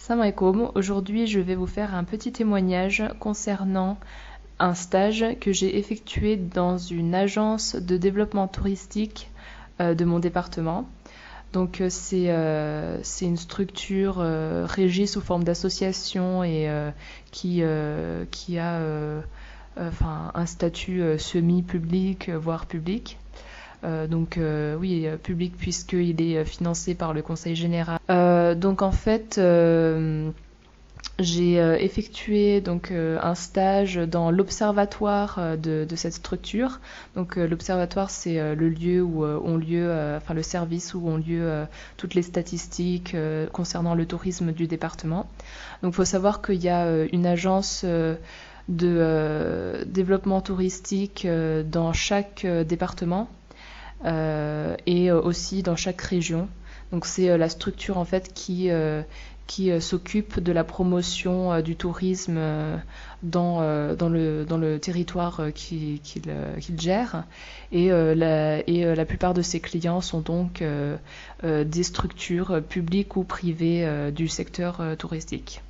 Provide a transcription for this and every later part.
Salam alaikum. Aujourd'hui, je vais vous faire un petit témoignage concernant un stage que j'ai effectué dans une agence de développement touristique de mon département. Donc c'est une structure régie sous forme d'association et qui a un statut semi-public, voire public. Oui, public puisqu'il est financé par le Conseil général. Donc en fait, j'ai effectué un stage dans l'observatoire de cette structure. Donc l'observatoire, c'est le lieu où ont lieu, le service où ont lieu toutes les statistiques concernant le tourisme du département. Donc il faut savoir qu'il y a une agence de développement touristique dans chaque département. Et aussi dans chaque région. Donc c'est la structure en fait qui s'occupe de la promotion du tourisme dans le territoire qu'il gère. Et la plupart de ses clients sont donc des structures publiques ou privées du secteur touristique.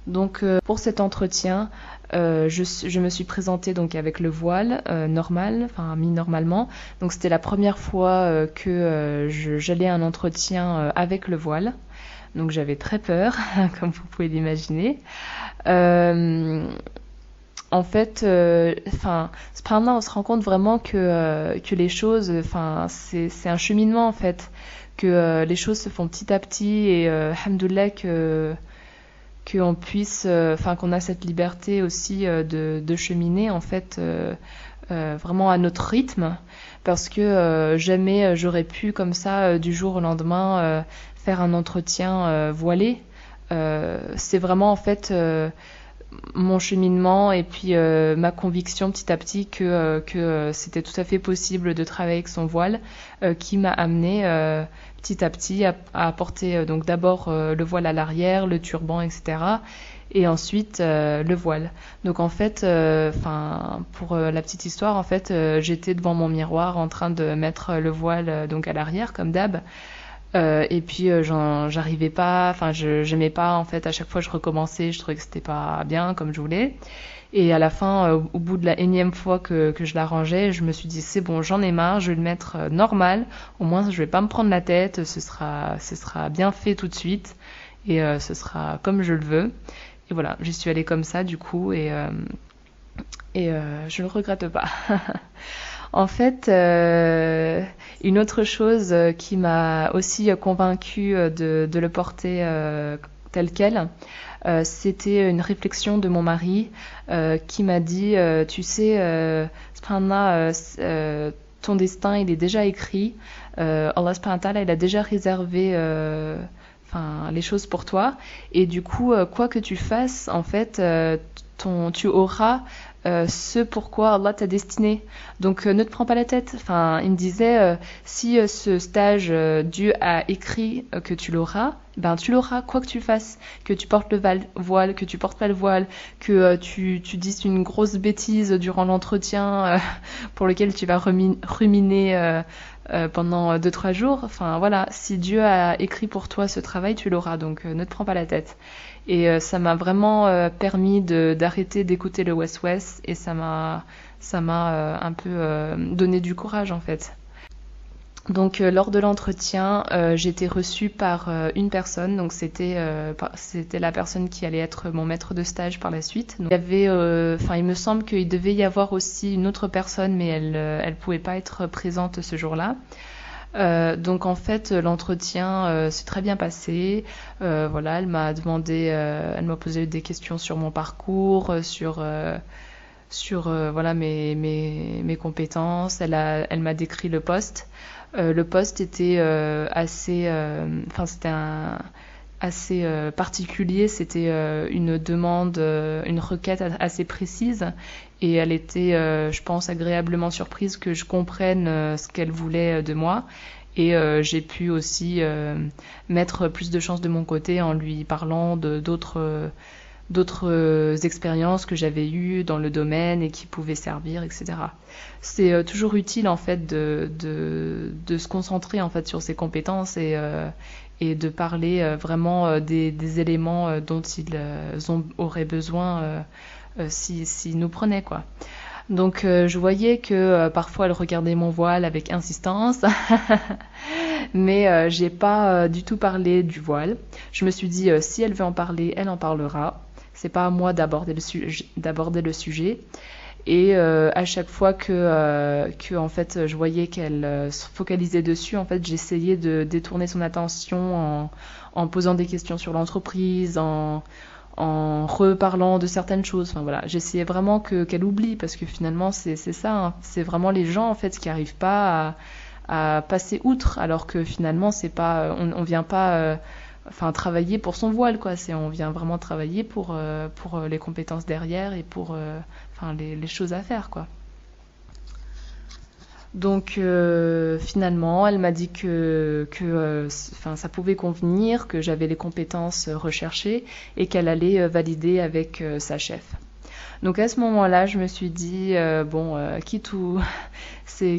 Donc pour cet entretien, je me suis présentée donc avec le voile normal, mis normalement. Donc c'était la première fois que j'allais à un entretien avec le voile. Donc j'avais très peur, comme vous pouvez l'imaginer. En fait, cependant, on se rend compte vraiment que les choses, c'est un cheminement en fait, que les choses se font petit à petit et alhamdoulilah qu'on puisse, qu'on a cette liberté aussi de cheminer en fait vraiment à notre rythme, parce que jamais j'aurais pu comme ça du jour au lendemain faire un entretien voilé. C'est vraiment en fait mon cheminement et puis ma conviction petit à petit que c'était tout à fait possible de travailler avec son voile qui m'a amené petit à petit à porter donc d'abord le voile à l'arrière, le turban, etc. Et ensuite le voile. Donc en fait, pour la petite histoire, en fait, j'étais devant mon miroir en train de mettre le voile donc à l'arrière comme d'hab. Et puis j'arrivais pas, j'aimais pas en fait. À chaque fois je recommençais, je trouvais que c'était pas bien comme je voulais. Et à la fin, au bout de la énième fois que je l'arrangeais, je me suis dit c'est bon, j'en ai marre, je vais le mettre normal. Au moins je vais pas me prendre la tête, ce sera bien fait tout de suite et ce sera comme je le veux. Et voilà, j'y suis allée comme ça du coup et je ne regrette pas. En fait, une autre chose qui m'a aussi convaincue de le porter tel quel, c'était une réflexion de mon mari qui m'a dit, tu sais, subhanallah, ton destin il est déjà écrit, Allah subhanahu wa ta'ala il a déjà réservé les choses pour toi, et du coup quoi que tu fasses en fait tu auras ce pourquoi Allah t'a destiné. Donc ne te prends pas la tête. Il me disait si ce stage Dieu a écrit que tu l'auras, ben tu l'auras quoi que tu fasses, que tu portes le voile, que tu portes pas le voile, que tu dises une grosse bêtise durant l'entretien pour lequel tu vas ruminer pendant 2-3 jours. Voilà, si Dieu a écrit pour toi ce travail, tu l'auras. Donc ne te prends pas la tête. Et ça m'a vraiment permis d'arrêter d'écouter le West-West et ça m'a un peu donné du courage en fait. Donc lors de l'entretien, j'ai été reçue par une personne, donc c'était la personne qui allait être mon maître de stage par la suite. Donc, il y avait, il me semble qu'il devait y avoir aussi une autre personne, mais elle pouvait pas être présente ce jour-là. Donc en fait l'entretien s'est très bien passé. Voilà, elle m'a posé des questions sur mon parcours, sur voilà mes compétences. Elle m'a décrit le poste. Le poste était c'était assez particulier. C'était une demande, une requête assez précise. Et elle était, je pense, agréablement surprise que je comprenne ce qu'elle voulait de moi. Et j'ai pu aussi mettre plus de chance de mon côté en lui parlant d'autres expériences que j'avais eues dans le domaine et qui pouvaient servir, etc. C'est toujours utile en fait de se concentrer en fait sur ses compétences et et de parler vraiment des éléments dont ils auraient besoin s'ils nous prenaient, quoi. Donc je voyais que parfois elle regardait mon voile avec insistance, mais j'ai pas du tout parlé du voile. Je me suis dit si elle veut en parler, elle en parlera. C'est pas à moi d'aborder le sujet. Et à chaque fois que en fait je voyais qu'elle se focalisait dessus, en fait j'essayais de détourner son attention en posant des questions sur l'entreprise, en reparlant de certaines choses. Enfin voilà, j'essayais vraiment qu'elle oublie, parce que finalement c'est ça, hein. C'est vraiment les gens en fait qui arrivent pas à passer outre, alors que finalement c'est pas, on vient pas travailler pour son voile, quoi. On vient vraiment travailler pour les compétences derrière et pour les choses à faire, quoi. Donc finalement, elle m'a dit que ça pouvait convenir, que j'avais les compétences recherchées et qu'elle allait valider avec sa chef. Donc à ce moment-là, je me suis dit quitte ou soit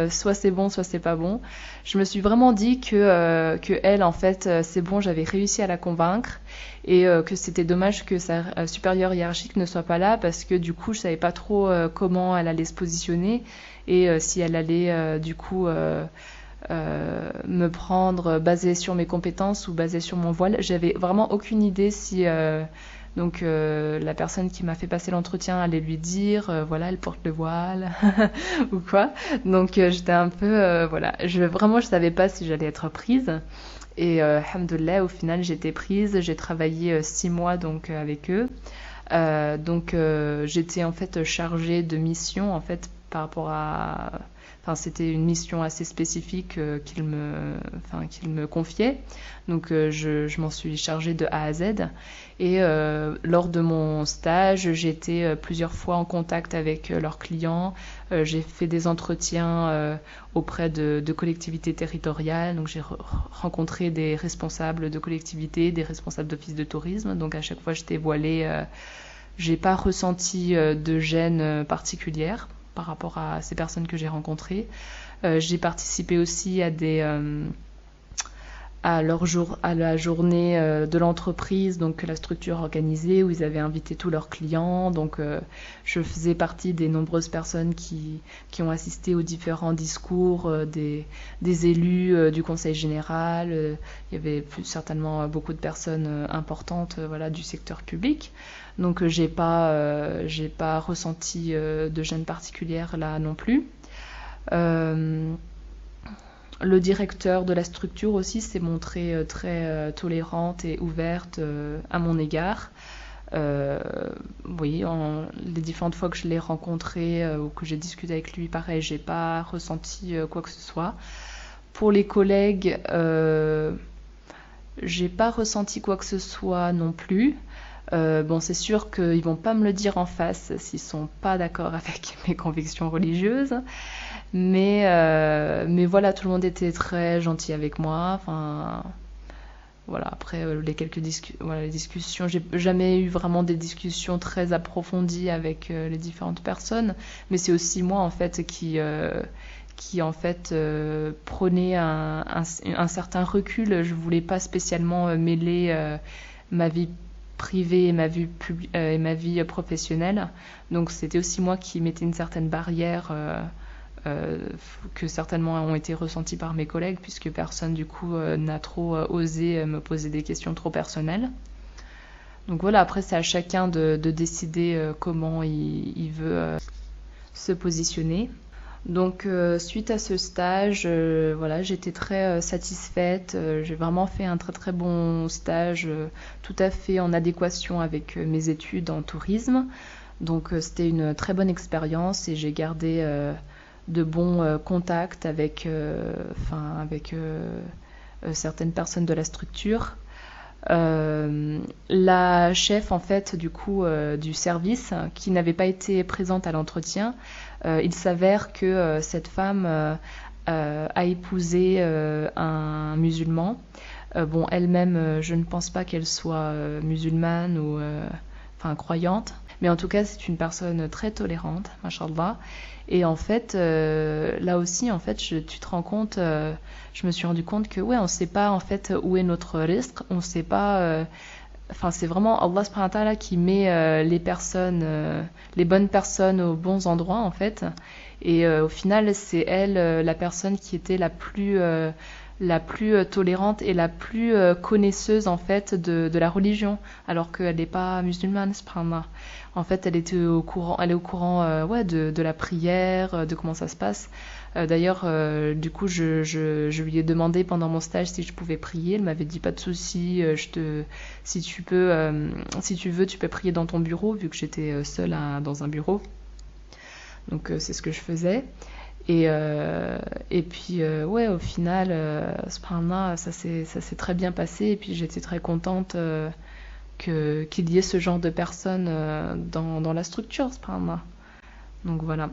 c'est bon, soit c'est pas bon. Je me suis vraiment dit que elle, en fait, c'est bon, j'avais réussi à la convaincre et que c'était dommage que sa supérieure hiérarchique ne soit pas là, parce que du coup, je savais pas trop comment elle allait se positionner et si elle allait me prendre basée sur mes compétences ou basée sur mon voile. J'avais vraiment aucune idée si la personne qui m'a fait passer l'entretien allait lui dire voilà, elle porte le voile ou quoi. Donc j'étais un peu je savais pas si j'allais être prise. Et alhamdoulilah, au final j'étais prise. J'ai travaillé 6 mois donc avec eux. J'étais en fait chargée de mission en fait par rapport à. C'était une mission assez spécifique qu'il me confiait. Donc, je m'en suis chargée de A à Z. Et lors de mon stage, j'étais plusieurs fois en contact avec leurs clients. J'ai fait des entretiens auprès de collectivités territoriales. Donc, j'ai rencontré des responsables de collectivités, des responsables d'office de tourisme. Donc, à chaque fois, j'étais voilée. J'ai pas ressenti de gêne particulière par rapport à ces personnes que j'ai rencontrées. J'ai participé aussi à la journée de l'entreprise, donc la structure organisée, où ils avaient invité tous leurs clients. Donc je faisais partie des nombreuses personnes qui ont assisté aux différents discours des élus du conseil général. Il y avait certainement beaucoup de personnes importantes du secteur public. Donc j'ai pas ressenti de gêne particulière là non plus. Le directeur de la structure aussi s'est montré très tolérante et ouverte à mon égard. Les différentes fois que je l'ai rencontré ou que j'ai discuté avec lui, pareil, j'ai pas ressenti quoi que ce soit. Pour les collègues, j'ai pas ressenti quoi que ce soit non plus. C'est sûr qu'ils vont pas me le dire en face s'ils sont pas d'accord avec mes convictions religieuses, mais voilà, tout le monde était très gentil avec moi. Après les discussions, j'ai jamais eu vraiment des discussions très approfondies avec les différentes personnes, mais c'est aussi moi en fait qui en fait prenait un certain recul. Je voulais pas spécialement mêler ma vie privée et ma vie professionnelle. Donc c'était aussi moi qui mettais une certaine barrière que certainement ont été ressenties par mes collègues, puisque personne du coup n'a trop osé me poser des questions trop personnelles. Donc voilà, après c'est à chacun de décider comment il veut se positionner. Donc suite à ce stage, j'étais très satisfaite. J'ai vraiment fait un très très bon stage, tout à fait en adéquation avec mes études en tourisme. Donc c'était une très bonne expérience et j'ai gardé de bons contacts avec certaines personnes de la structure. La chef en fait du coup du service, qui n'avait pas été présente à l'entretien, il s'avère que cette femme a épousé un musulman. Elle-même, je ne pense pas qu'elle soit musulmane ou croyante, Mais en tout cas, c'est une personne très tolérante, mashallah. Et en fait, là aussi, en fait, tu te rends compte, je me suis rendu compte que, ouais, on ne sait pas, en fait, où est notre risque, on ne sait pas, enfin, c'est vraiment Allah subhanahu wa ta'ala qui met les personnes, les bonnes personnes aux bons endroits, en fait. Et au final, c'est elle, la personne qui était la plus tolérante et la plus connaisseuse en fait de la religion, alors qu'elle n'est pas musulmane, subhanallah. En fait, elle est au courant ouais, de la prière, de comment ça se passe. D'ailleurs, du coup, je lui ai demandé pendant mon stage si je pouvais prier. Elle m'avait dit pas de souci, si tu peux, si tu veux, tu peux prier dans ton bureau, vu que j'étais seule dans un bureau. Donc c'est ce que je faisais. Et puis, ouais, au final, subhanallah, ça s'est très bien passé. Et puis, j'étais très contente qu'il y ait ce genre de personnes dans la structure, subhanallah. Donc, voilà.